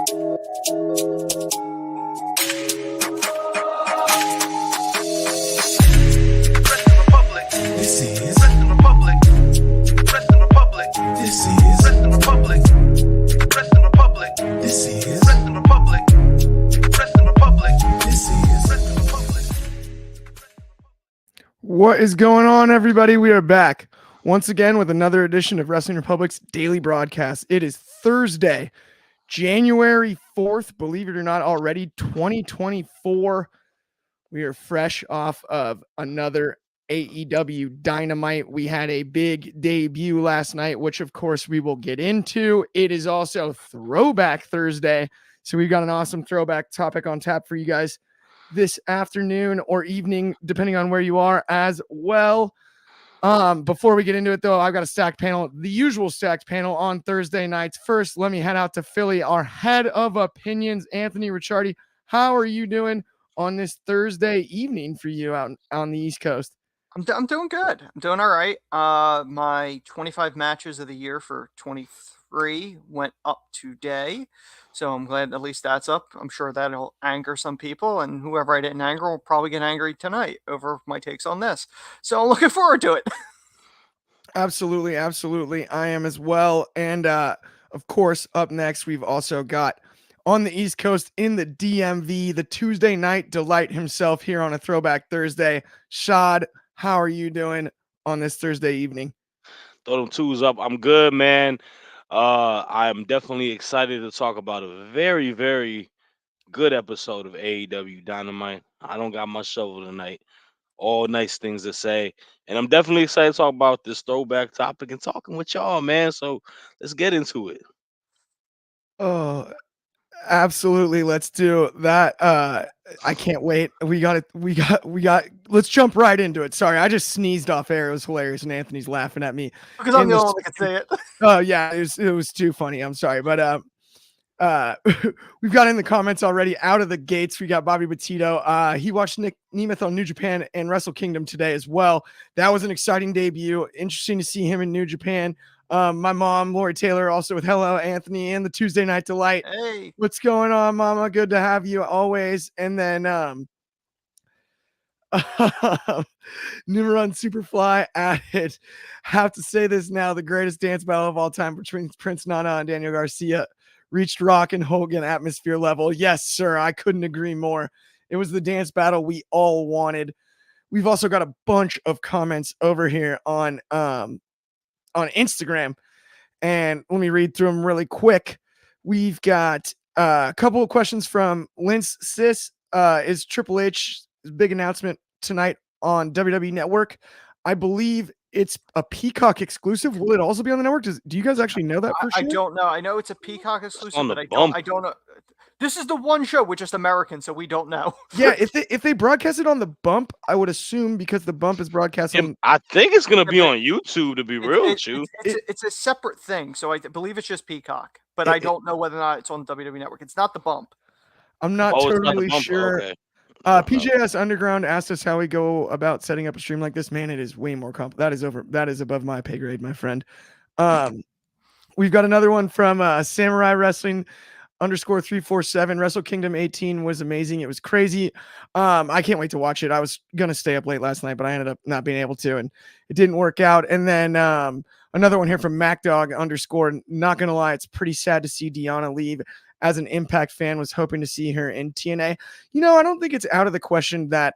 What is going on, everybody? We are back once again with another edition of Wrestling Republic's daily broadcast. It is Thursday, January 4th, believe it or not, already 2024. We are fresh off of another AEW Dynamite. We had a big debut last night, which of course we will get into. It is also Throwback Thursday, so we've got an awesome throwback topic on tap for you guys this afternoon or evening, depending on where you are as well. Before we get into it, though, I've got a stacked panel, the usual stacked panel on Thursday nights. First, let me head out to Philly. Our head of opinions, Anthony Ricciardi. How are you doing on this Thursday evening for you out on the East Coast? I'm doing good. I'm doing all right. My 25 matches of the year for 23 went up today. So I'm glad at least that's up. I'm sure that'll anger some people, and whoever I didn't anger will probably get angry tonight over my takes on this. So I'm looking forward to it. Absolutely. I am as well. And of course, up next, we've also got on the East Coast in the DMV, the Tuesday Night Delight himself here on a Throwback Thursday. Shad, how are you doing on this Thursday evening? Throw them twos up. I'm good, man. I'm definitely excited to talk about a very, very good episode of AEW Dynamite. I don't got much shovel tonight. All nice things to say. And I'm definitely excited to talk about this throwback topic and talking with y'all, man. So let's get into it. Oh, absolutely. Let's do that. I can't wait. We got, let's jump right into it. Sorry, I just sneezed off air. It was hilarious. And Anthony's laughing at me. Because I'm the only one that can say it. Oh yeah, it was too funny. I'm sorry. But we've got in the comments already out of the gates. We got Bobby Batito. He watched Nick Nemeth on New Japan and Wrestle Kingdom today as well. That was an exciting debut. Interesting to see him in New Japan. My mom, Lori Taylor, also with Hello Anthony and the Tuesday Night Delight. Hey, what's going on, Mama? Good to have you always. And then Numeron Superfly added, have to say this now, the greatest dance battle of all time between Prince Nana and Daniel Garcia reached Rock and Hogan atmosphere level. Yes, sir. I couldn't agree more. It was the dance battle we all wanted. We've also got a bunch of comments over here on Instagram, and let me read through them really quick. We've got a couple of questions from Lince Sis. Is Triple H's big announcement tonight on WWE Network? I believe it's a Peacock exclusive. Will it also be on the network? Do you guys actually know that for sure? I don't know. I know it's a Peacock exclusive, but I bump. don't know. This is the one show with just Americans, so we don't know. Yeah, if they broadcast it on the Bump, I would assume because the Bump is broadcast on. I think it's gonna be on YouTube. To be real with you, it's a separate thing. So I believe it's just Peacock, but I don't know whether or not it's on WWE Network. It's not the Bump. I'm not totally sure. Okay. PJS Underground asked us how we go about setting up a stream like this. Man, it is way more complicated. That is above my pay grade, my friend. We've got another one from Samurai Wrestling _347. Wrestle Kingdom 18 was amazing. It was crazy. I can't wait to watch it. I was gonna stay up late last night, but I ended up not being able to, and it didn't work out. And then another one here from MacDog _ not gonna lie, it's pretty sad to see Deonna leave. As an Impact fan, was hoping to see her in TNA. You know, I don't think it's out of the question that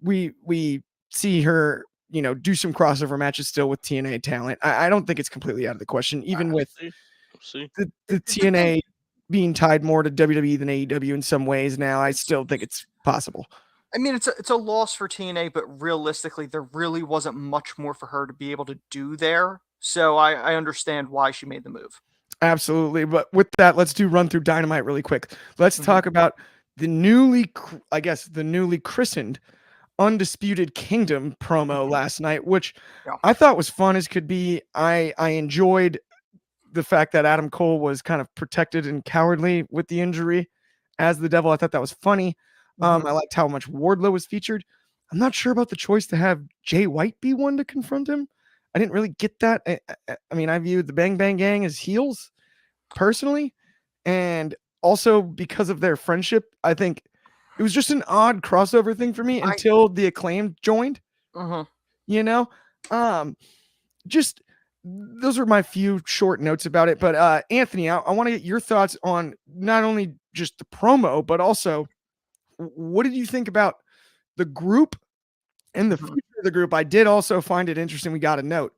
we see her, you know, do some crossover matches still with TNA talent. I don't think it's completely out of the question, even with the TNA being tied more to WWE than AEW in some ways now. I still think it's possible. I mean, it's a loss for TNA, but realistically, there really wasn't much more for her to be able to do there. So I understand why she made the move. Absolutely. But with that, let's run through Dynamite really quick. Let's talk about the newly christened Undisputed Kingdom promo last night, which I thought was fun as could be. I enjoyed the fact that Adam Cole was kind of protected and cowardly with the injury as the devil. I thought that was funny. I liked how much Wardlow was featured. I'm not sure about the choice to have Jay White be one to confront him. I didn't really get that. I mean, I viewed the Bang Bang Gang as heels personally, and also because of their friendship, I think it was just an odd crossover thing for me until the Acclaimed joined. You know, just those are my few short notes about it. But Anthony, I want to get your thoughts on not only just the promo, but also what did you think about the group and the future of the group? I did also find it interesting. We got a note.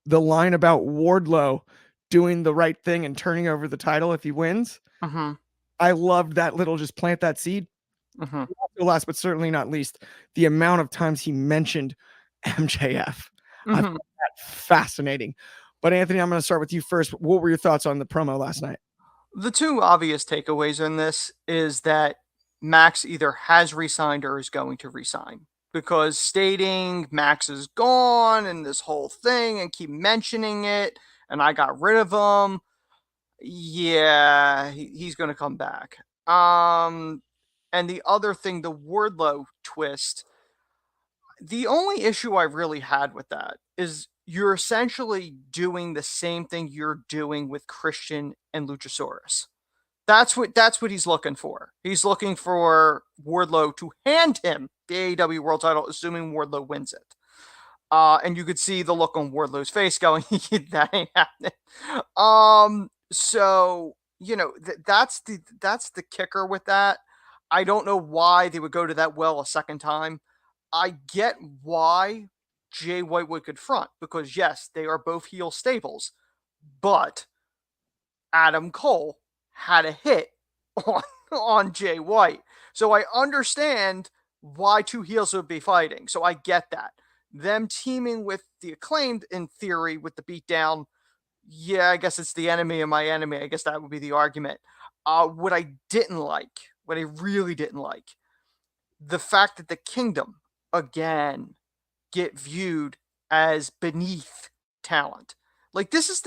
The line about Wardlow doing the right thing and turning over the title if he wins. I loved that little just plant that seed. Last but certainly not least, the amount of times he mentioned MJF. I found that fascinating. But Anthony, I'm going to start with you first. What were your thoughts on the promo last night? The two obvious takeaways in this is that Max either has resigned or is going to resign, because stating Max is gone and this whole thing and keep mentioning it and I got rid of him. Yeah, he's going to come back. And the other thing, the Wardlow twist, the only issue I really had with that is you're essentially doing the same thing you're doing with Christian and Luchasaurus. That's what he's looking for. He's looking for Wardlow to hand him the AEW World Title, assuming Wardlow wins it. And you could see the look on Wardlow's face going, that ain't happening. So that's the kicker with that. I don't know why they would go to that well a second time. I get why Jay White would confront, because yes, they are both heel stables, but Adam Cole had a hit on Jay White. So I understand why two heels would be fighting. So I get that. Them teaming with the Acclaimed, in theory, with the beatdown, yeah, I guess it's the enemy of my enemy. I guess that would be the argument. What I really didn't like, the fact that the Kingdom, again, get viewed as beneath talent. Like, this is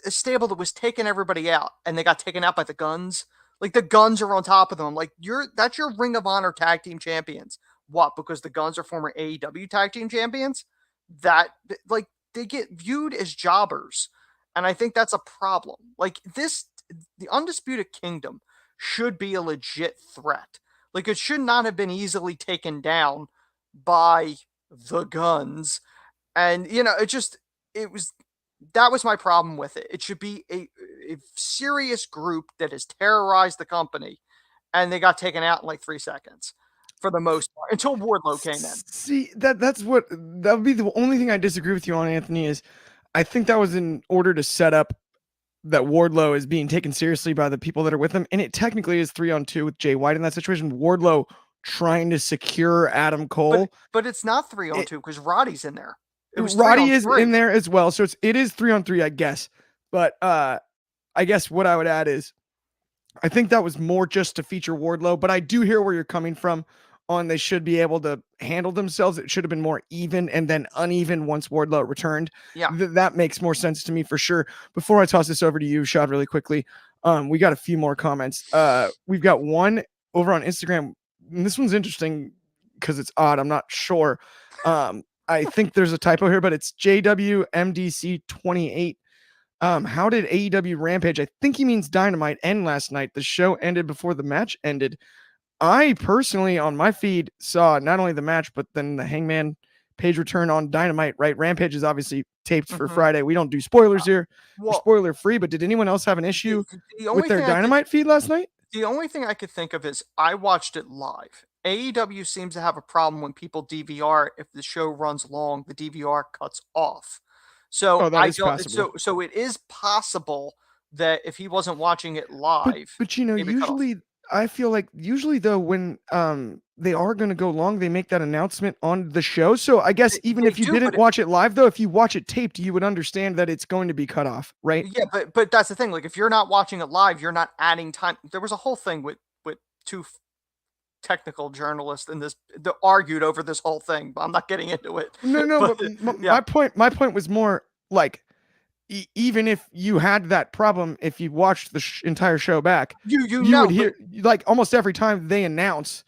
a stable that was taking everybody out, and they got taken out by the Guns. Like, the Guns are on top of them. Like, that's your Ring of Honor tag team champions. What? Because the Guns are former AEW tag team champions? That, like, they get viewed as jobbers, and I think that's a problem. Like, the Undisputed Kingdom should be a legit threat. Like, it should not have been easily taken down by the Guns. And, that was my problem with it. It should be a serious group that has terrorized the company, and they got taken out in like 3 seconds for the most part, until Wardlow came in. See, that would be the only thing I disagree with you on, Anthony, is I think that was in order to set up that Wardlow is being taken seriously by the people that are with him. And it technically is 3-on-2 with Jay White in that situation. Wardlow trying to secure Adam Cole. But it's not 3-on-2 because Roddy's in there. Roddy is in there as well. So it is 3-on-3, I guess. But I guess what I would add is I think that was more just to feature Wardlow, but I do hear where you're coming from on they should be able to handle themselves. It should have been more even and then uneven once Wardlow returned. Yeah. That makes more sense to me for sure. Before I toss this over to you, Shad, really quickly, we got a few more comments. We've got one over on Instagram, and this one's interesting because it's odd. I'm not sure. I think there's a typo here, but it's JWMDC28. How did AEW Rampage, I think he means Dynamite, end last night? The show ended before the match ended. I personally, on my feed, saw not only the match, but then the Hangman Page return on Dynamite, right? Rampage is obviously taped for Friday. We don't do spoilers here. We're spoiler free, but did anyone else have an issue with their Dynamite feed last night? The only thing I could think of is I watched it live. AEW seems to have a problem when people DVR. If the show runs long, the DVR cuts off. So so it is possible that if he wasn't watching it live, but usually I feel like though when they are going to go long, they make that announcement on the show. So I guess even if you didn't watch it live, though, if you watch it taped, you would understand that it's going to be cut off, right? Yeah, but that's the thing. Like, if you're not watching it live, you're not adding time. There was a whole thing with two technical journalists in this that argued over this whole thing, but I'm not getting into it. My point was more like, even if you had that problem, if you watched the entire show back, you would hear, like, almost every time they announce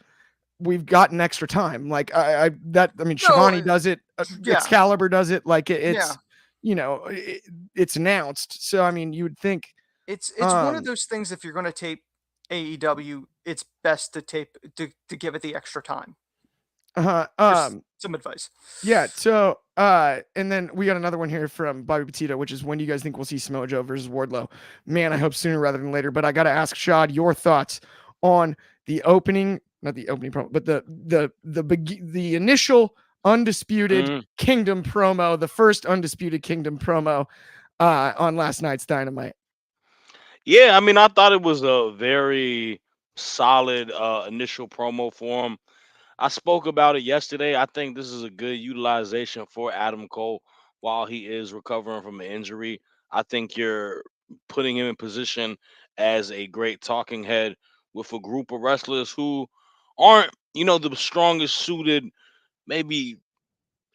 we've got an extra time. Like Shivani does it, Excalibur does it. Like it's announced. So I mean, you would think It's one of Um, those things. If you're going to tape AEW, it's best to give it the extra time. uh-huh. Just some advice. Yeah, so and then we got another one here from Bobby Petito, which is, when do you guys think we'll see Samoa Joe versus Wardlow? Man, I hope sooner rather than later. But I gotta ask Shad your thoughts on the opening, not the opening promo, but the initial undisputed Mm. Kingdom promo, the first undisputed Kingdom promo on last night's Dynamite. Yeah, I mean, I thought it was a very solid initial promo for him. I spoke about it yesterday. I think this is a good utilization for Adam Cole while he is recovering from an injury. I think you're putting him in position as a great talking head with a group of wrestlers who aren't, the strongest suited, maybe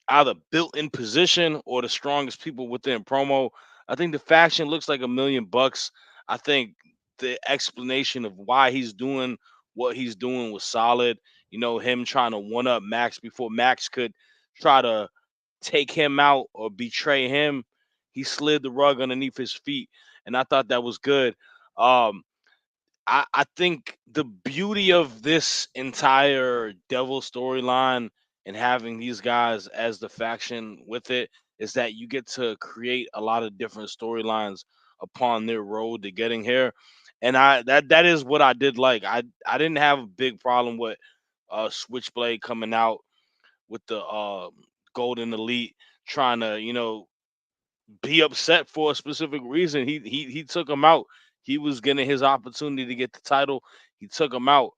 either built in position or the strongest people within promo. I think the faction looks like $1,000,000. I think the explanation of why he's doing what he's doing was solid. Him trying to one up Max before Max could try to take him out or betray him. He slid the rug underneath his feet, and I thought that was good. Um, I think the beauty of this entire Devil storyline and having these guys as the faction with it is that you get to create a lot of different storylines upon their road to getting here. And that is what I did like. I didn't have a big problem with Switchblade coming out with the Golden Elite trying to, be upset for a specific reason. He took him out. He was getting his opportunity to get the title. He took him out.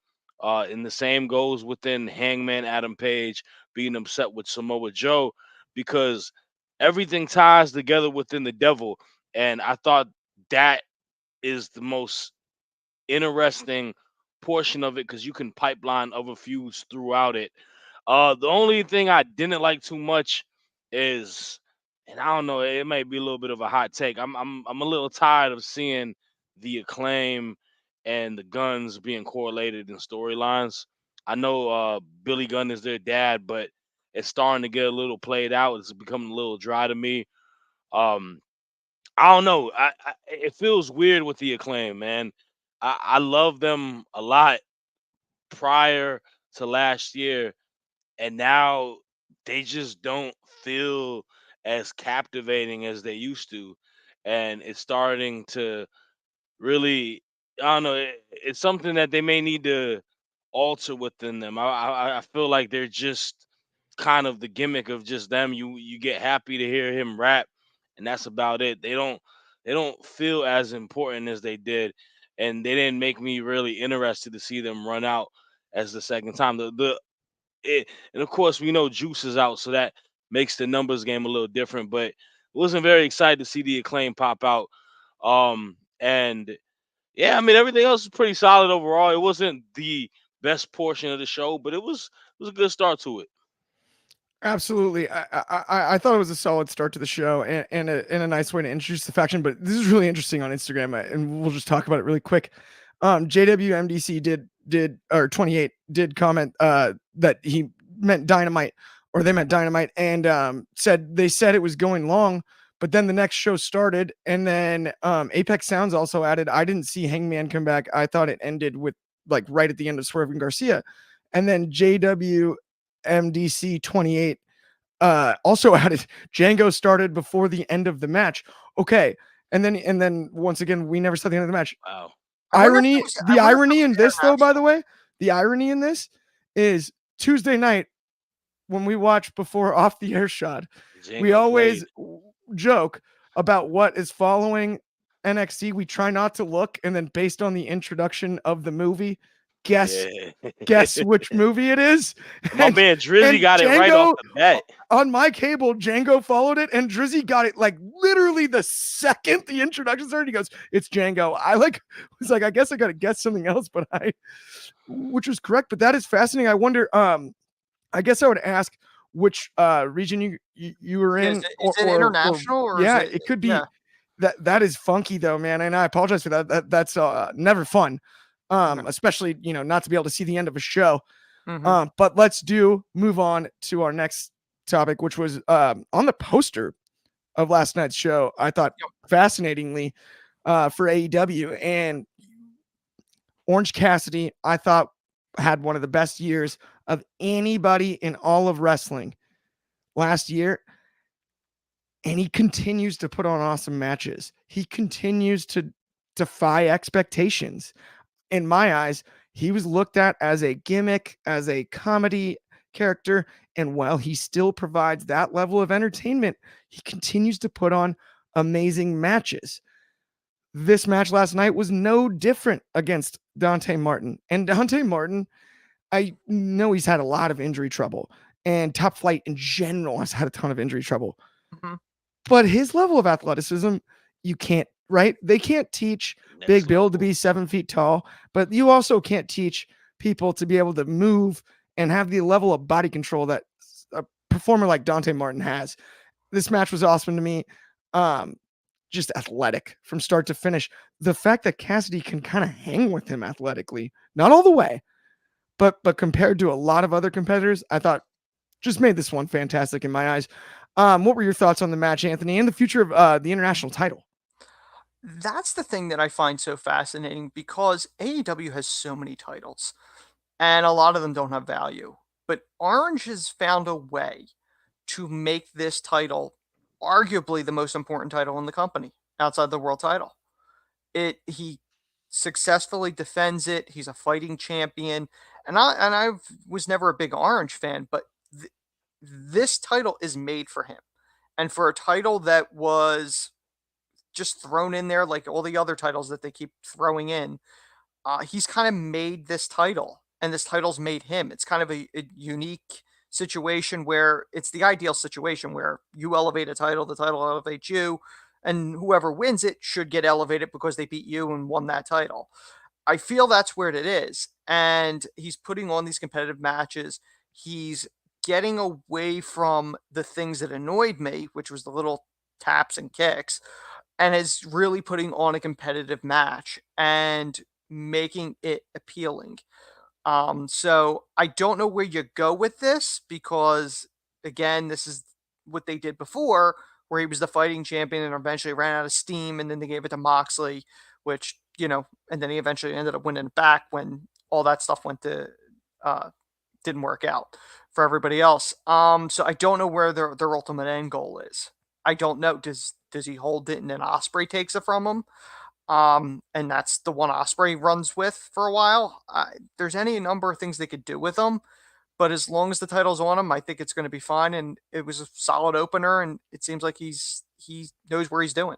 And the same goes within Hangman Adam Page being upset with Samoa Joe, because everything ties together within the Devil. And I thought that is the most interesting portion of it, because you can pipeline other feuds throughout it. The only thing I didn't like too much is, and I don't know, it may be a little bit of a hot take. I'm a little tired of seeing the Acclaim and the Guns being correlated in storylines. I know Billy Gunn is their dad, but it's starting to get a little played out. It's becoming a little dry to me. Um, I don't know. It feels weird with the Acclaim, man. I love them a lot prior to last year, and now they just don't feel as captivating as they used to, and it's starting to really, I don't know, it's something that they may need to alter within them. I feel like they're just kind of the gimmick of just them. You get happy to hear him rap, and that's about it. They don't feel as important as they did, and they didn't make me really interested to see them run out as the second time. And of course we know Juice is out, so that makes the numbers game a little different. But wasn't very excited to see the Acclaim pop out. And yeah, I mean, everything else is pretty solid overall. It wasn't the best portion of the show, but it was a good start to it. Absolutely. I thought it was a solid start to the show, and a nice way to introduce the faction. But this is really interesting on Instagram, and we'll just talk about it really quick. JWMDC did or 28 did comment that he meant Dynamite, or they meant Dynamite, and said it was going long, but then the next show started, and then Apex Sounds also added, I didn't see Hangman come back. I thought it ended with, like, right at the end of Swerve and Garcia. And then JWMDC 28 also added, Django started before the end of the match. Okay. And then once again, we never saw the end of the match. Wow. The irony in this, though, by the way, the irony in this is Tuesday night when we watch before Off the Air Shot, we always joke about what is following NXT. We try not to look, and then based on the introduction of the movie, guess which movie it is. My man Drizzy got it right off the bat. On my cable, Django followed it, and Drizzy got it like literally the second the introduction started. He goes, "It's Django." I was like, I guess I got to guess something else, but which was correct. But that is fascinating. I wonder. I guess I would ask which region you were in. Is it international? Or yeah, it could be. Yeah. That is funky though, man, and I apologize for that. That's never fun. Especially, not to be able to see the end of a show. Mm-hmm. But let's move on to our next topic, which was on the poster of last night's show. I thought fascinatingly, for AEW. And Orange Cassidy, I thought, had one of the best years of anybody in all of wrestling last year. And he continues to put on awesome matches. He continues to defy expectations. In my eyes, he was looked at as a gimmick, as a comedy character. And while he still provides that level of entertainment, he continues to put on amazing matches. This match last night was no different against Dante Martin. And Dante Martin, I know he's had a lot of injury trouble, and Top Flight in general has had a ton of injury trouble. Mm-hmm. But his level of athleticism, you can't, right? They can't teach Big Bill to be 7 feet tall, but you also can't teach people to be able to move and have the level of body control that a performer like Dante Martin has. This match was awesome to me. Just athletic from start to finish. The fact that Cassidy can kind of hang with him athletically, not all the way, but compared to a lot of other competitors, I thought just made this one fantastic in my eyes. What were your thoughts on the match, Anthony, and the future of the international title? That's the thing that I find so fascinating, because AEW has so many titles and a lot of them don't have value. But Orange has found a way to make this title arguably the most important title in the company outside the world title. He successfully defends it. He's a fighting champion. And I was never a big Orange fan, but this title is made for him. And for a title that was just thrown in there like all the other titles that they keep throwing in, he's kind of made this title, and this title's made him. It's kind of a unique situation where it's the ideal situation where you elevate a title, the title elevates you, and whoever wins it should get elevated because they beat you and won that title. I feel that's where it is. And he's putting on these competitive matches. He's getting away from the things that annoyed me, which was the little taps and kicks, and is really putting on a competitive match and making it appealing. So I don't know where you go with this, because again, this is what they did before, where he was the fighting champion and eventually ran out of steam, and then they gave it to Moxley, which, and then he eventually ended up winning it back when all that stuff didn't work out for everybody else. So I don't know where their ultimate end goal is. I don't know. Does he hold it and then Osprey takes it from him? And that's the one Osprey runs with for a while. There's any number of things they could do with him, but as long as the title's on him, I think it's going to be fine. And it was a solid opener, and it seems like he knows where he's doing.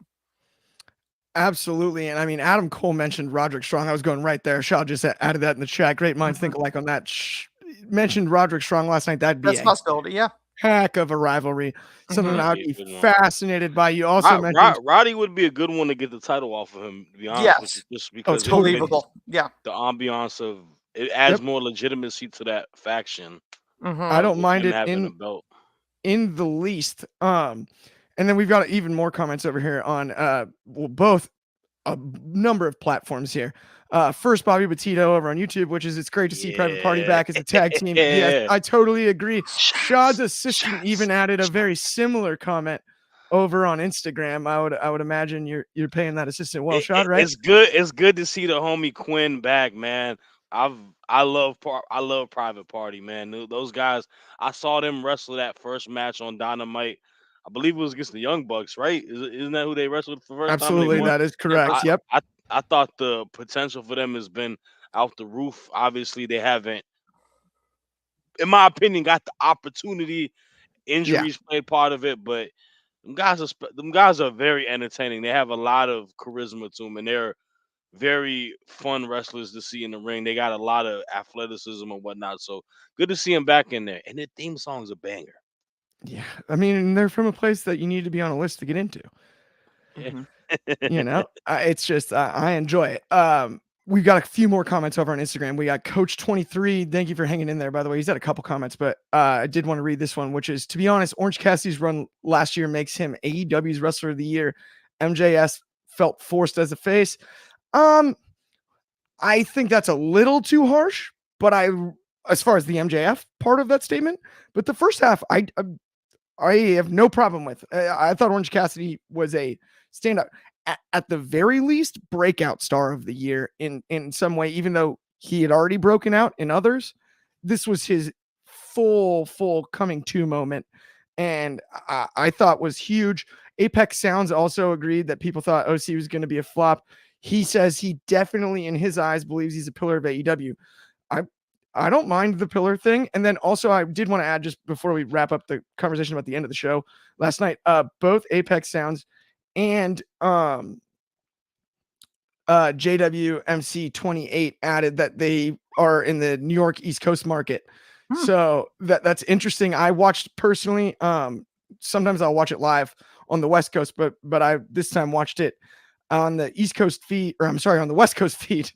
Absolutely. And I mean, Adam Cole mentioned Roderick Strong. I was going right there. Shaw just added that in the chat. Great minds think alike on that. Mentioned Roderick Strong last night. That'd be That's a possibility, yeah. Heck of a rivalry. Something that I'd be fascinated by. You also mentioned Roddy would be a good one to get the title off of him, to be honest with you, just because it's believable. Yeah. The ambiance of it adds more legitimacy to that faction. I don't mind it in the least. And then we've got even more comments over here on both a number of platforms here. First, Bobby Petito over on YouTube, which is it's great to see Private Party back as a tag team. Yes, I totally agree. Shad's assistant even added a very similar comment over on Instagram. I would imagine you're paying that assistant well, Shad, right? It's good to see the homie Quinn back, man. I love Private Party, man. Those guys, I saw them wrestle that first match on Dynamite. I believe it was against the Young Bucks, right? Isn't that who they wrestled for the first time? Absolutely, that is correct. Yep. I thought the potential for them has been out the roof. Obviously, they haven't, in my opinion, got the opportunity. Injuries played part of it, but them guys are very entertaining. They have a lot of charisma to them, and they're very fun wrestlers to see in the ring. They got a lot of athleticism and whatnot. So good to see them back in there. And their theme song's a banger. Yeah, I mean, they're from a place that you need to be on a list to get into. Yeah. It's just I enjoy it. We've got a few more comments over on Instagram. We got Coach 23. Thank you for hanging in there, by the way. He's had a couple comments, but I did want to read this one, which is, to be honest, Orange Cassidy's run last year makes him AEW's Wrestler of the Year. MJS felt forced as a face. I think that's a little too harsh, but as far as the MJF part of that statement, but the first half, I have no problem with. I thought Orange Cassidy was a standout. at the very least, breakout star of the year in some way, even though he had already broken out in others. This was his full coming to moment, and I thought was huge. Apex Sounds also agreed that people thought OC was going to be a flop. He says he definitely, in his eyes, believes he's a pillar of AEW. I don't mind the pillar thing. And then also, I did want to add, just before we wrap up the conversation about the end of the show last night, both Apex Sounds and JWMC 28 added that they are in the New York East Coast market. So that's interesting. I watched personally. Sometimes I'll watch it live on the West Coast, but I this time watched it on the East Coast feed, or I'm sorry, on the West Coast feed,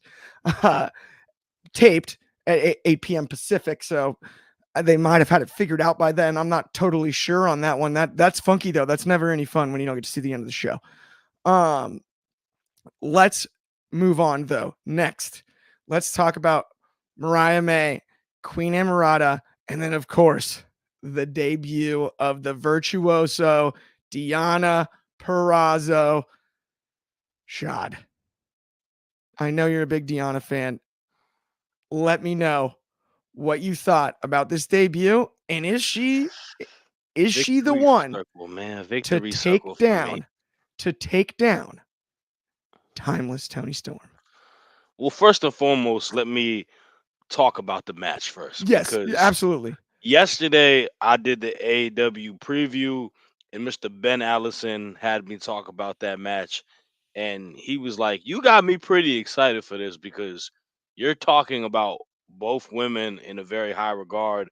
taped at 8 p.m. Pacific. So they might have had it figured out by then. I'm not totally sure on that one. That's funky though. That's never any fun when you don't get to see the end of the show. Let's move on though. Next, let's talk about Mariah May, Queen Emirata, and then of course the debut of the virtuoso Deonna Purrazzo. Shad, I know you're a big Deonna fan. Let me know what you thought about this debut, and is she the one circle, man. to Victory take circle for me. down Timeless Tony Storm? Well, first and foremost, let me talk about the match first, Yes, because absolutely. yesterday I did the AEW preview, and Mr. Ben Allison had me talk about that match, and he was like, "You got me pretty excited for this because you're talking about both women in a very high regard,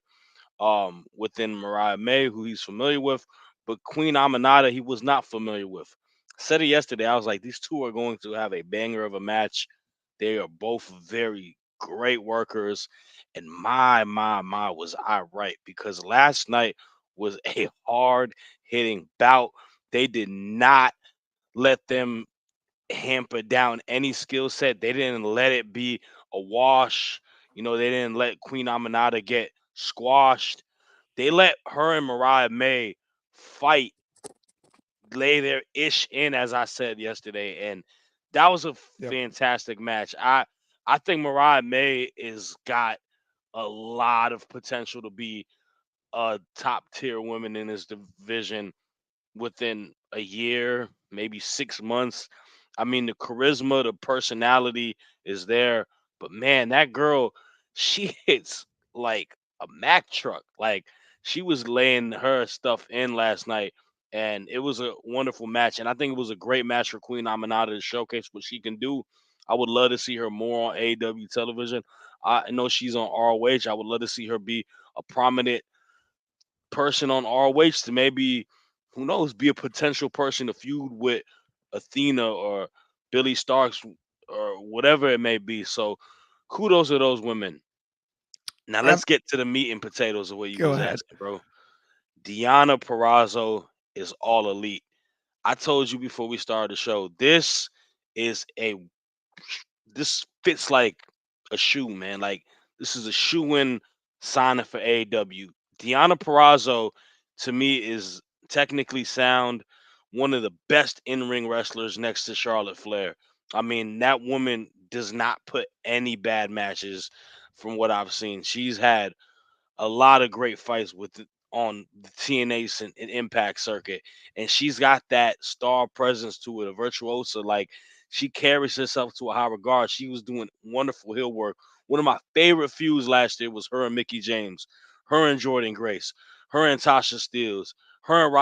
within Mariah May, who he's familiar with, but Queen Aminata he was not familiar with." Said it yesterday. I was like, these two are going to have a banger of a match. They are both very great workers. And my, was I right, because last night was a hard hitting bout. They did not let them hamper down any skill set. They didn't let it be a wash. They didn't let Queen Aminata get squashed. They let her and Mariah May fight, lay their ish in, as I said yesterday, and that was a Yep. fantastic match. I think Mariah May is got a lot of potential to be a top tier woman in this division within a year, maybe 6 months. I mean, the charisma, the personality is there, but man, that girl, she hits like a Mack truck. Like, she was laying her stuff in last night, and it was a wonderful match. And I think it was a great match for Queen Aminata to showcase what she can do. I would love to see her more on AEW television. I know she's on ROH. I would love to see her be a prominent person on ROH, to maybe, who knows, be a potential person to feud with Athena or Billy Starks or whatever it may be. So kudos to those women. Now let's get to the meat and potatoes of what you Go was ahead. asking, bro. Deonna Purrazzo is all elite. I told you before we started the show, is a this fits like a shoe, man. Like, this is a shoe-in signing for AEW. Deonna Purrazzo, to me, is technically sound, one of the best in-ring wrestlers next to Charlotte Flair. I mean, that woman does not put any bad matches from what I've seen. She's had a lot of great fights on the TNA and Impact circuit, and she's got that star presence to it, a virtuosa. Like, she carries herself to a high regard. She was doing wonderful heel work. One of my favorite feuds last year was her and Mickey James, her and Jordan Grace, her and Tasha Steeles, her and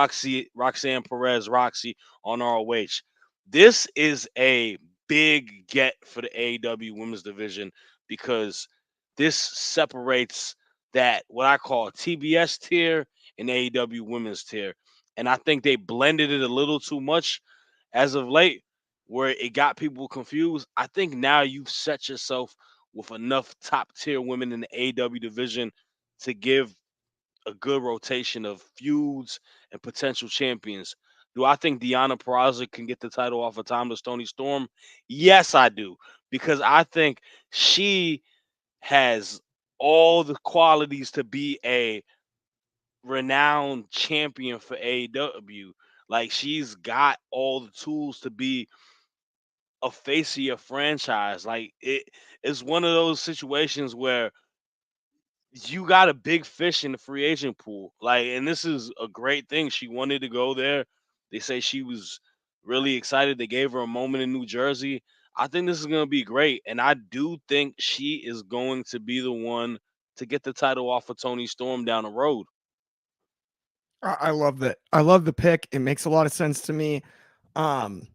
Roxanne Perez, Roxy on ROH. This is a big get for the AEW Women's Division, because this separates that, what I call, TBS tier and AEW women's tier. And I think they blended it a little too much as of late, where it got people confused. I think now you've set yourself with enough top tier women in the AEW division to give a good rotation of feuds and potential champions. Do I think Deonna Purrazzo can get the title off of Timeless Tony Storm? Yes, I do, because I think she has all the qualities to be a renowned champion for AEW. Like, she's got all the tools to be a face of your franchise. Like it's one of those situations where you got a big fish in the free agent pool. Like, and this is a great thing. She wanted to go there. They say she was really excited. They gave her a moment in New Jersey. I think this is going to be great. And I do think she is going to be the one to get the title off of Tony Storm down the road. I love that. I love the pick. It makes a lot of sense to me. Um,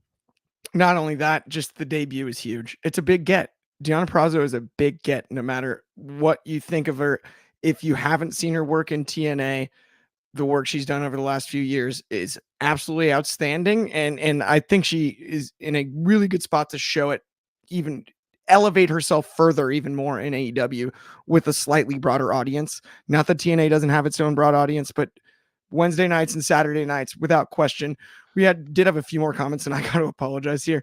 Not only that, just the debut is huge. It's a big get. Deonna Purrazzo is a big get, no matter what you think of her. If you haven't seen her work in TNA, the work she's done over the last few years is absolutely outstanding. And I think she is in a really good spot to show it, even elevate herself further, even more in AEW with a slightly broader audience. Not that TNA doesn't have its own broad audience, but Wednesday nights and Saturday nights, without question. We did have a few more comments, and I got to apologize here.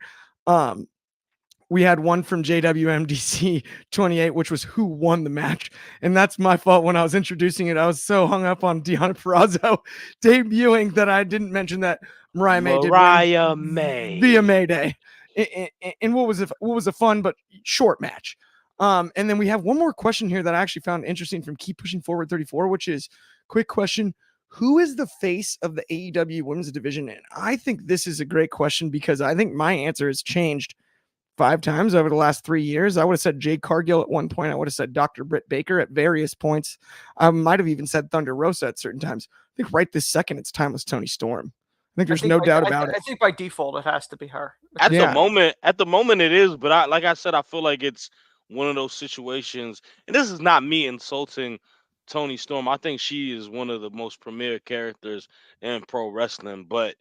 We had one from JWMDC 28, which was who won the match. And that's my fault. When I was introducing it, I was so hung up on Deonna Purrazzo debuting that I didn't mention that Mariah May did win via Mayday in what was a fun but short match. And then we have one more question here that I actually found interesting from Keep Pushing Forward 34, which is quick question. Who is the face of the AEW women's division? And I think this is a great question because I think my answer has changed 5 times over the last 3 years. I would have said Jade Cargill at one point. I would have said Dr. Britt Baker at various points. I might have even said Thunder Rosa at certain times. I think right this second, it's Timeless Tony Storm. I think there's no doubt about it. I think by default, it has to be her. At the moment it is, but like I said, I feel like it's one of those situations, and this is not me insulting Tony Storm. I think she is one of the most premier characters in pro wrestling, but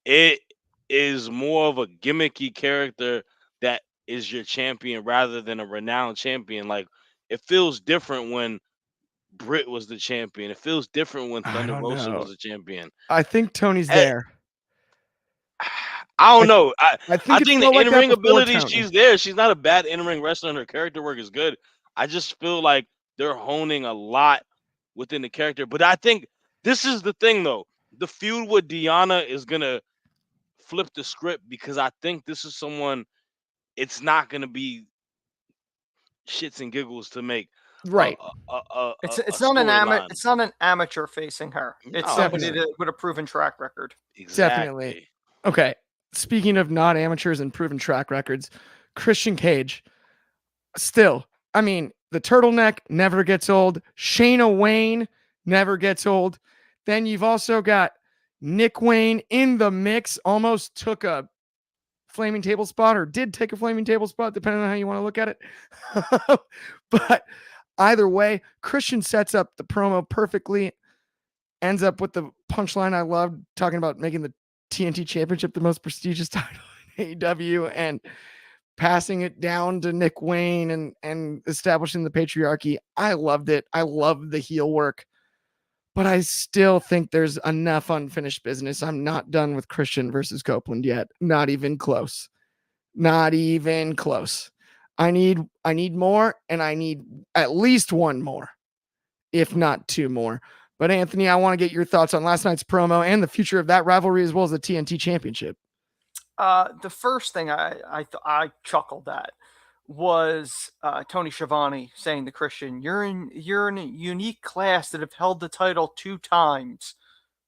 it is more of a gimmicky character that is your champion rather than a renowned champion. Like, it feels different when Britt was the champion. It feels different when Thunder Rosa was the champion. I think Tony's there. I don't know. I think the like in-ring ability, she's there. She's not a bad in-ring wrestler, and her character work is good. I just feel like they're honing a lot within the character. But I think this is the thing, though. The feud with Deonna is going to flip the script because I think this is someone, it's not going to be shits and giggles to make. Right. It's not an amateur facing her. It's somebody with a proven track record. Exactly. Definitely. Okay. Speaking of not amateurs and proven track records, Christian Cage, still, I mean, the turtleneck never gets old. Shayna Wayne never gets old. Then you've also got Nick Wayne in the mix, almost took a flaming table spot, or did take a flaming table spot, depending on how you want to look at it. But either way, Christian sets up the promo perfectly, ends up with the punchline I loved, talking about making the TNT Championship the most prestigious title in AEW and passing it down to Nick Wayne and establishing the patriarchy. I loved it. I love the heel work, but I still think there's enough unfinished business. I'm not done with Christian versus Copeland yet. Not even close. Not even close. I need more, and I need at least one more, if not 2 more. But Anthony, I want to get your thoughts on last night's promo and the future of that rivalry, as well as the TNT Championship. The first thing I chuckled at was Tony Schiavone saying to Christian, "You're in a unique class that have held the title 2 times."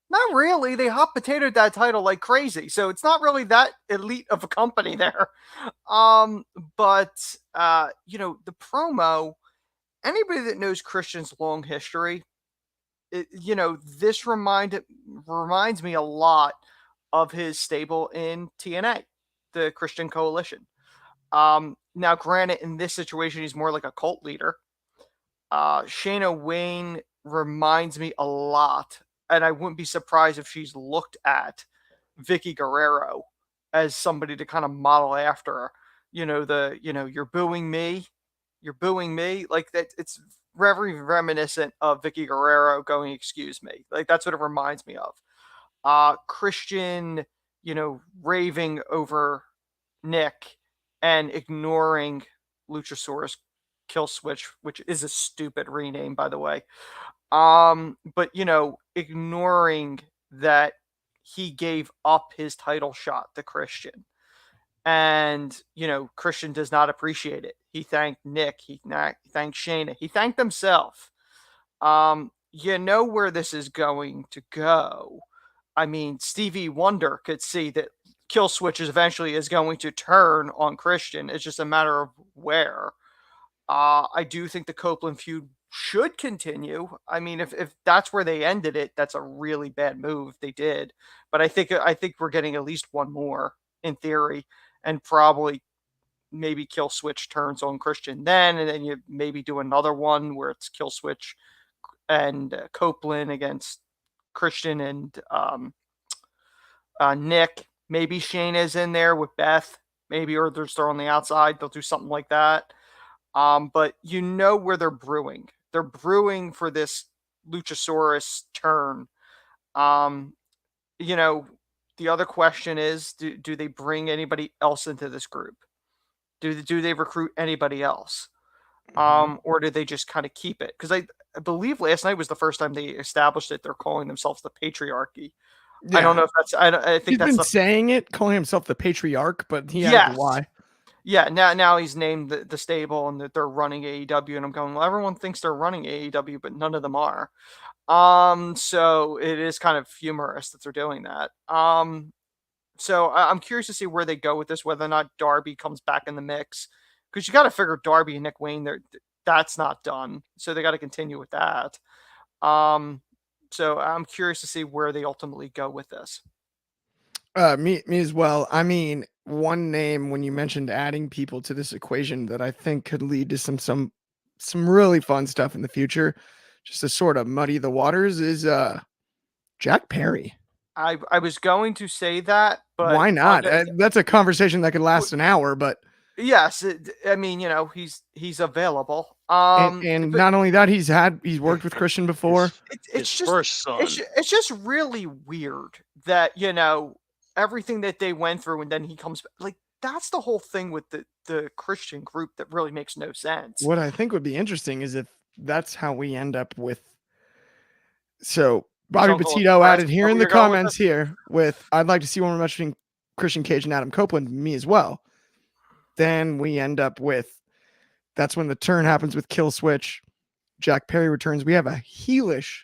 Not really. They hot potatoed that title like crazy, so it's not really that elite of a company there. But the promo. Anybody that knows Christian's long history, this reminds me a lot of his stable in TNA, the Christian Coalition. Now, granted, in this situation, he's more like a cult leader. Shayna Wayne reminds me a lot, and I wouldn't be surprised if she's looked at Vicky Guerrero as somebody to kind of model after her. You're booing me. You're booing me. Like that. It's very reminiscent of Vicky Guerrero going, "Excuse me." Like that's what it reminds me of. Christian, raving over Nick and ignoring Luchasaurus Kill Switch, which is a stupid rename, by the way. But ignoring that he gave up his title shot to Christian. And, Christian does not appreciate it. He thanked Nick. He thanked Shayna. He thanked himself. You know where this is going to go. I mean, Stevie Wonder could see that Kill Switch eventually is going to turn on Christian. It's just a matter of where. I do think the Copeland feud should continue. I mean, if that's where they ended it, that's a really bad move they did. But I think we're getting at least one more in theory, and probably maybe Kill Switch turns on Christian then, and then you maybe do another one where it's Kill Switch and Copeland against Christian and Nick. Maybe Shayna's in there with Beth. Maybe, or they're on the outside. They'll do something like that. But you know where they're brewing. They're brewing for this Luchasaurus turn. The other question is, do they bring anybody else into this group? Do they recruit anybody else? Or do they just kind of keep it? Because I believe last night was the first time they established it. They're calling themselves the Patriarchy. I don't know if that's. I think he's that's been saying it, calling himself the Patriarch, but he yes. added why. Yeah, now he's named the stable and that they're running AEW, and I'm going, well, everyone thinks they're running AEW, but none of them are. So it is kind of humorous that they're doing that. So I'm curious to see where they go with this, whether or not Darby comes back in the mix, because you got to figure Darby and Nick Wayne, that's not done, so they got to continue with that. So I'm curious to see where they ultimately go with this. Me as well. I mean, one name when you mentioned adding people to this equation that I think could lead to some really fun stuff in the future, just to sort of muddy the waters, is Jack Perry. I was going to say that, but why not? That's a conversation that could last an hour, but yes, I mean, he's available. And but not only that, he's worked with Christian before. His first son. It's just really weird that everything that they went through, and then he comes back. Like, that's the whole thing with the Christian group that really makes no sense. What I think would be interesting is if that's how we end up with. So Bobby Petito added here in the comments here with, I'd like to see one more match between Christian Cage and Adam Copeland, me as well. Then we end up with, that's when the turn happens with Kill Switch. Jack Perry returns. We have a heelish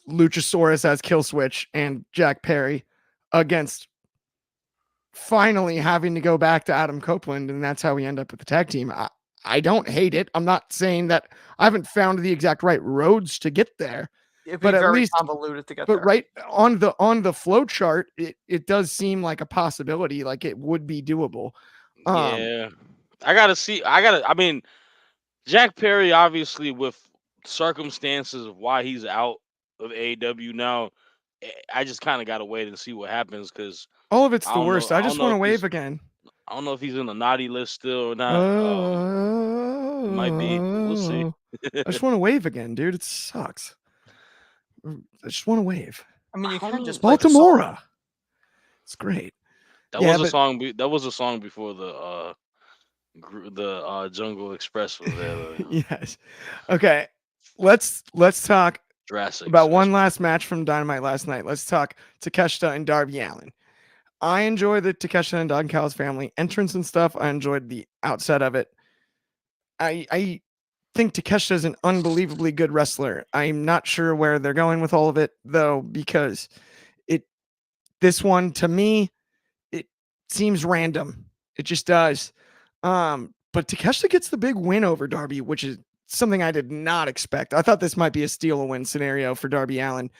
Luchasaurus as Kill Switch and Jack Perry against finally having to go back to Adam Copeland, and that's how we end up with the tag team. I don't hate it. I'm not saying that I haven't found the exact right roads to get there. It'd be very convoluted to get there. But right on the flow chart, it does seem like a possibility, like it would be doable. Yeah. I mean, Jack Perry, obviously, with circumstances of why he's out of AEW now, I just kind of got to wait and see what happens, because all of it's the worst. I just want to wave again. I don't know if he's in the naughty list still or not. Might be. We'll see. I just want to wave again, dude. It sucks. I just want to wave. I mean, you can just Baltimore. It's great. That was a song. That was a song before the Jungle Express was there. Yes. Okay. Let's talk Jurassic about one last match from Dynamite last night. Let's talk Takeshita and Darby Allin. I enjoy the Takeshita and Don Callis family entrance and stuff. I enjoyed the outset of it. I think Takeshita is an unbelievably good wrestler. I'm not sure where they're going with all of it, though, because this one, to me, it seems random. It just does. But Takeshita gets the big win over Darby, which is something I did not expect. I thought this might be a steal a win scenario for Darby Allin.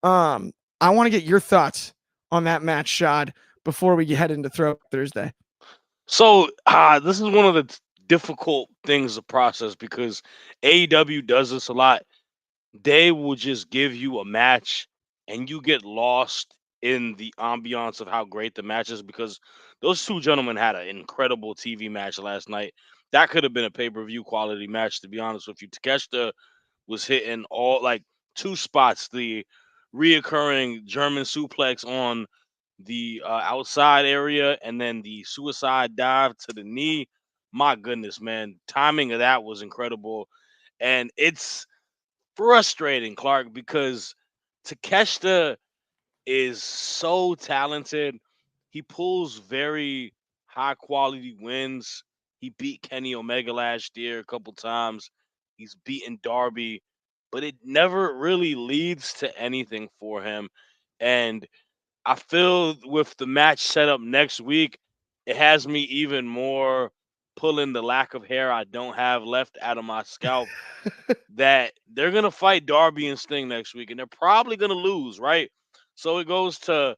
I want to get your thoughts on that match, Shad, before we head into Throwback Thursday. So this is one of the difficult things to process, because AEW does this a lot. They will just give you a match and you get lost in the ambiance of how great the match is, because those two gentlemen had an incredible TV match last night. That could have been a pay-per-view quality match, to be honest with you. Takeshita was hitting all, like, two spots, the reoccurring German suplex on the outside area, and then the suicide dive to the knee. My goodness, man. Timing of that was incredible. And it's frustrating, Clark, because Takeshita is so talented, he pulls very high quality wins. He beat Kenny Omega last year a couple times. He's beaten Darby, but it never really leads to anything for him. And I feel with the match set up next week, it has me even more pulling the lack of hair I don't have left out of my scalp that they're gonna fight Darby and Sting next week, and they're probably gonna lose, right? So it goes to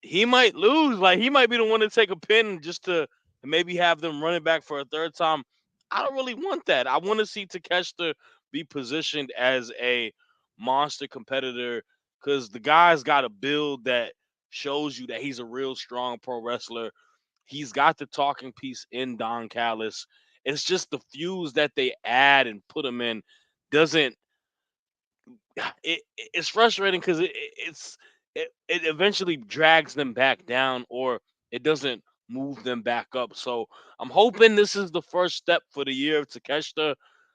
he might lose, like he might be the one to take a pin just to maybe have them running back for a third time. I don't really want that. I want to see Takeshita be positioned as a monster competitor because the guy's got a build that shows you that he's a real strong pro wrestler. He's got the talking piece in Don Callis. It's just the fuse that they add and put him in doesn't it's frustrating because it eventually drags them back down or it doesn't move them back up. So I'm hoping this is the first step for the year of Takeshita.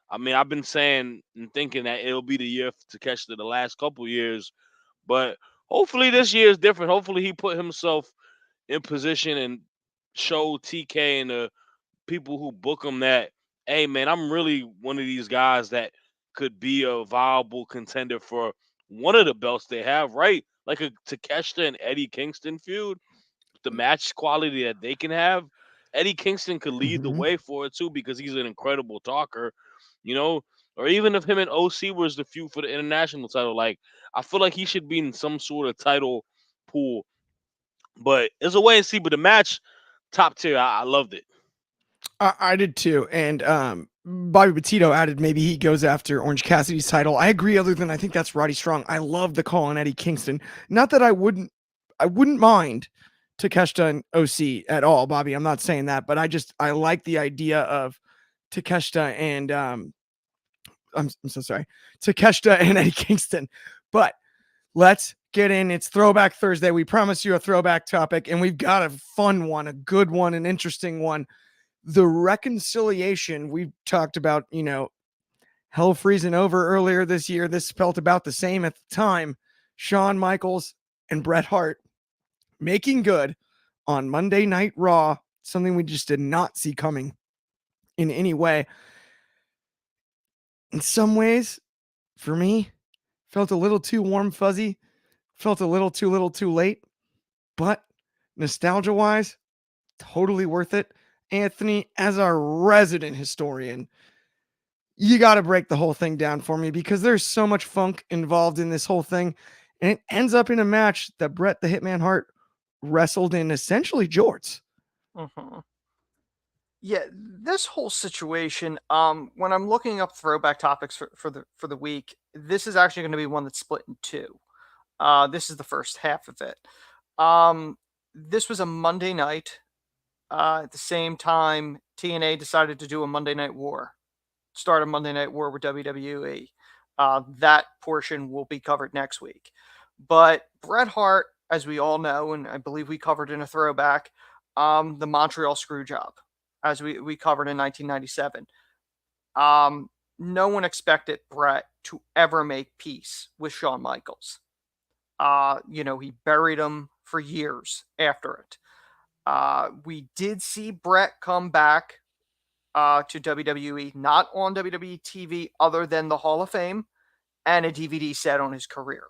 I mean, I've been saying and thinking that it'll be the year for Takeshita the last couple years, but hopefully this year is different. Hopefully he put himself in position and show TK and the people who book him that, hey man, I'm really one of these guys that could be a viable contender for one of the belts they have, right? Like a Takeshita and Eddie Kingston feud, the match quality that they can have. Eddie Kingston could lead the Mhm. way for it too because he's an incredible talker, you know. Or even if him and OC was the feud for the international title, like I feel like he should be in some sort of title pool. But it's a way and see. But the match, top tier. I loved it. I did too. And Bobby Petito added maybe he goes after Orange Cassidy's title. I agree, other than I think that's Roddy Strong. I love the call on Eddie Kingston. Not that I wouldn't mind Takeshita and OC at all, Bobby. I'm not saying that, but I like the idea of Takeshita and I'm so sorry. Takeshita and Eddie Kingston. But let's get in. It's Throwback Thursday. We promise you a throwback topic, and we've got a fun one, a good one, an interesting one. The reconciliation we've talked about, hell freezing over earlier this year. This felt about the same at the time. Shawn Michaels and Bret Hart making good on Monday Night Raw, something we just did not see coming in any way. In some ways, for me, felt a little too warm fuzzy, felt a little too late, but nostalgia wise, totally worth it. Anthony, as our resident historian, you got to break the whole thing down for me because there's so much funk involved in this whole thing. And it ends up in a match that Bret the Hitman Hart wrestled in essentially jorts. Mm-hmm. Yeah, this whole situation, when I'm looking up throwback topics for the week, this is actually going to be one that's split in two. This is the first half of it. This was a Monday night. At the same time, TNA decided to do a Monday Night War, start a Monday Night War with WWE. That portion will be covered next week. But Bret Hart, as we all know, and I believe we covered in a throwback, the Montreal Screwjob, as we covered in 1997. No one expected Bret to ever make peace with Shawn Michaels. He buried him for years after it. We did see Bret come back to WWE, not on WWE TV, other than the Hall of Fame and a DVD set on his career.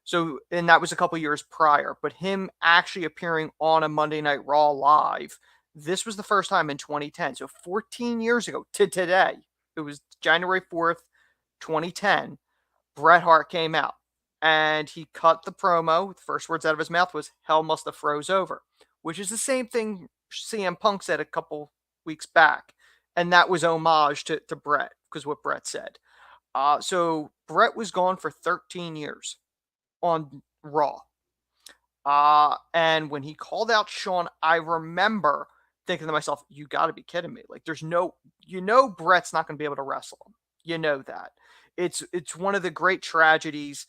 So, and that was a couple years prior, but him actually appearing on a Monday Night Raw live, this was the first time in 2010. So 14 years ago to today, it was January 4th, 2010, Bret Hart came out and he cut the promo. The first words out of his mouth was, "Hell must have froze over," which is the same thing CM Punk said a couple weeks back. And that was homage to Bret, because what Bret said. So Bret was gone for 13 years on Raw. And when he called out Shawn, I remember thinking to myself, you got to be kidding me. Like, there's no, Bret's not going to be able to wrestle him. You know that. It's one of the great tragedies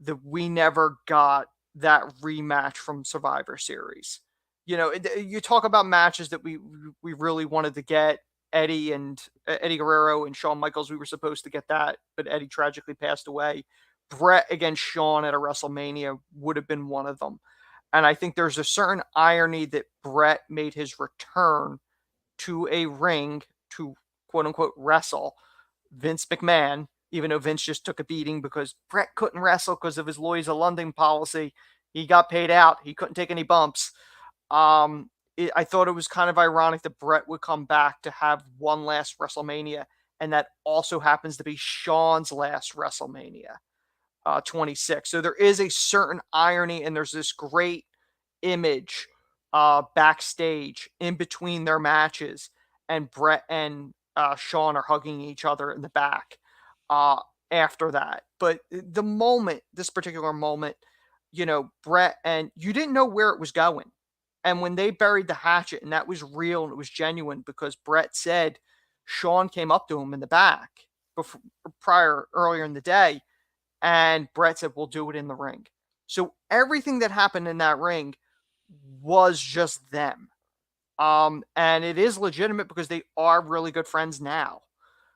that we never got that rematch from Survivor Series. You talk about matches that we really wanted to get. Eddie Guerrero and Shawn Michaels, we were supposed to get that, but Eddie tragically passed away. Bret against Shawn at a WrestleMania would have been one of them. And I think there's a certain irony that Bret made his return to a ring to quote unquote wrestle Vince McMahon, even though Vince just took a beating because Bret couldn't wrestle because of his Lloyd's of London policy. He got paid out. He couldn't take any bumps. I thought it was kind of ironic that Bret would come back to have one last WrestleMania, and that also happens to be Shawn's last WrestleMania, 26. So there is a certain irony, and there's this great image backstage in between their matches, and Bret and Shawn are hugging each other in the back after that. But the moment, this particular moment, Bret, and you didn't know where it was going. And when they buried the hatchet, and that was real and it was genuine, because Bret said Shawn came up to him in the back earlier in the day, and Bret said, "We'll do it in the ring." So everything that happened in that ring was just them. And it is legitimate because they are really good friends now.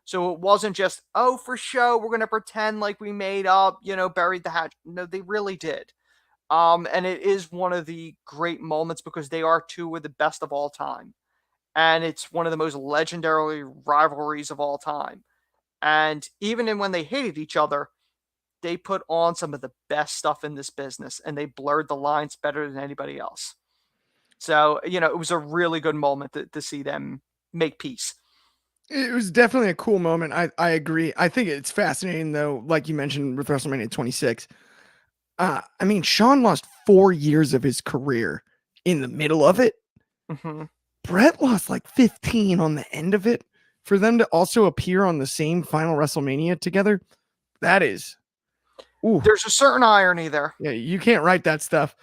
So it wasn't just, oh, for show, we're going to pretend like we made up, buried the hatchet. No, they really did. And it is one of the great moments because they are two of the best of all time. And it's one of the most legendary rivalries of all time. And even when they hated each other, they put on some of the best stuff in this business, and they blurred the lines better than anybody else. So, it was a really good moment to see them make peace. It was definitely a cool moment. I agree. I think it's fascinating, though, like you mentioned with WrestleMania 26. Shawn lost 4 years of his career in the middle of it. Mm-hmm. Bret lost like 15 on the end of it. For them to also appear on the same final WrestleMania together, that is... Ooh. There's a certain irony there. Yeah, you can't write that stuff.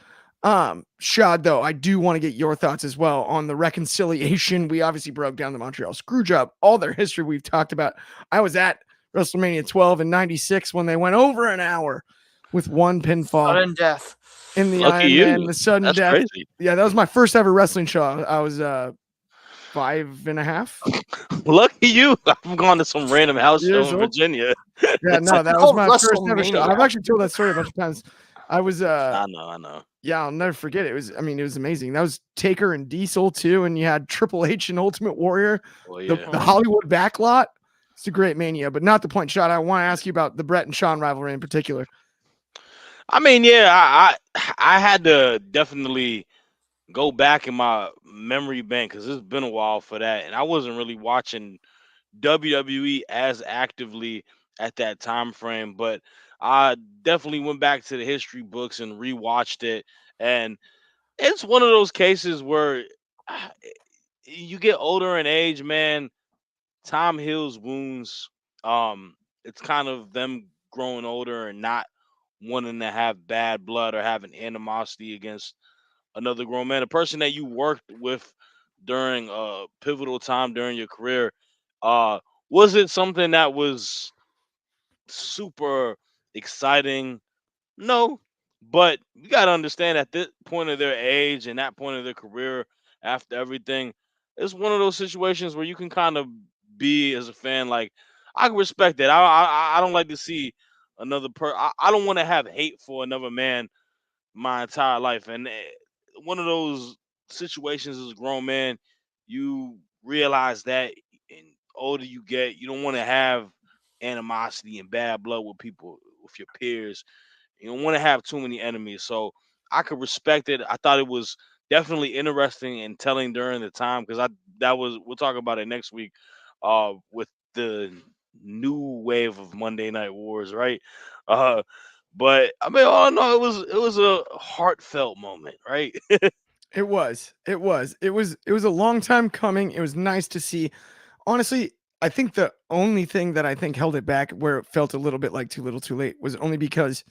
Shad, though, I do want to get your thoughts as well on the reconciliation. We obviously broke down the Montreal Screwjob, all their history we've talked about. I was at WrestleMania 12 in 96 when they went over an hour with one pinfall. Sudden death. In the Iron Man, the sudden That's death. Crazy. Yeah, that was my first ever wrestling show. I was 5.5. Lucky you. I'm going to some random house show in Virginia. Yeah, no, that was my first ever show. I've actually told that story a bunch of times. I was I know. Yeah, I'll never forget it. It was amazing. That was Taker and Diesel too, and you had Triple H and Ultimate Warrior. Oh, yeah. The Hollywood backlot. It's a great Mania, but not the point. Shot. I want to ask you about the Bret and Shawn rivalry in particular. I had to definitely go back in my memory bank because it's been a while for that, and I wasn't really watching WWE as actively at that time frame, but I definitely went back to the history books and rewatched it, and it's one of those cases where you get older in age, man. Time heals wounds. It's kind of them growing older and not wanting to have bad blood or having animosity against another grown man, a person that you worked with during a pivotal time during your career. Was it something that was super exciting? No, but you got to understand at this point of their age and that point of their career, after everything, it's one of those situations where you can kind of be as a fan like, I can respect that. I don't like to see another I don't want to have hate for another man my entire life, and one of those situations as a grown man, you realize that, and older you get, you don't want to have animosity and bad blood with people, with your peers. You don't want to have too many enemies. So I could respect it. I thought it was definitely interesting and telling during the time, because we'll talk about it next week with the new wave of Monday Night Wars, right? But oh no, it was a heartfelt moment, right? It was a long time coming. It was nice to see. Honestly, I think the only thing that I think held it back, where it felt a little bit like too little too late, was only because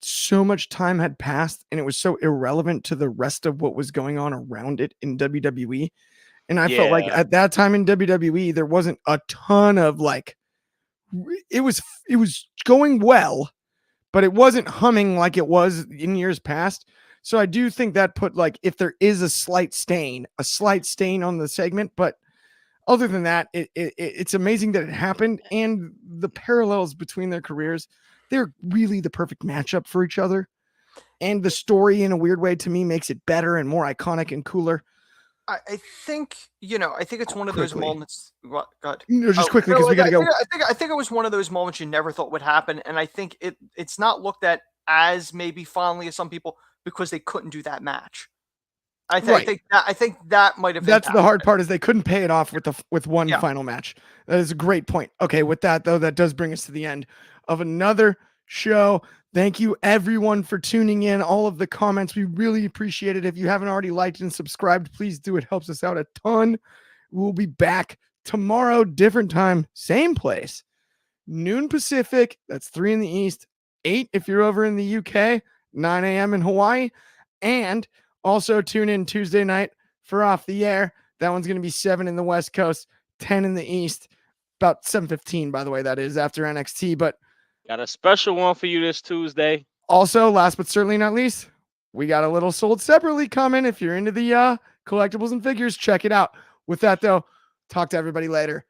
so much time had passed and it was so irrelevant to the rest of what was going on around it in WWE. And I felt like at that time in WWE, there wasn't a ton of it was going well, but it wasn't humming like it was in years past. So I do think that put, if there is a slight stain on the segment, but other than that, it's amazing that it happened, and the parallels between their careers, they're really the perfect matchup for each other. And the story, in a weird way, to me, makes it better and more iconic and cooler. I think, I think it's one of those moments. What? God. No, just quickly, because we got to go. I think it was one of those moments you never thought would happen. And I think it's not looked at as maybe fondly as some people because they couldn't do that match. I think that might have. That's the hard part, is they couldn't pay it off with one final match. That is a great point. Okay, with that though, that does bring us to the end of another show. Thank you everyone for tuning in. All of the comments, we really appreciate it. If you haven't already liked and subscribed, please do. It helps us out a ton. We'll be back tomorrow, different time, same place, noon Pacific. That's 3 in the East, 8 if you're over in the UK, 9 a.m. in Hawaii, and also tune in Tuesday night for Off the Air. That one's going to be 7 in the West Coast, 10 in the East, about 7:15, by the way, that is after NXT. But got a special one for you this Tuesday. Also, last but certainly not least, we got a little sold separately coming. If you're into the collectibles and figures, check it out. With that, though, talk to everybody later.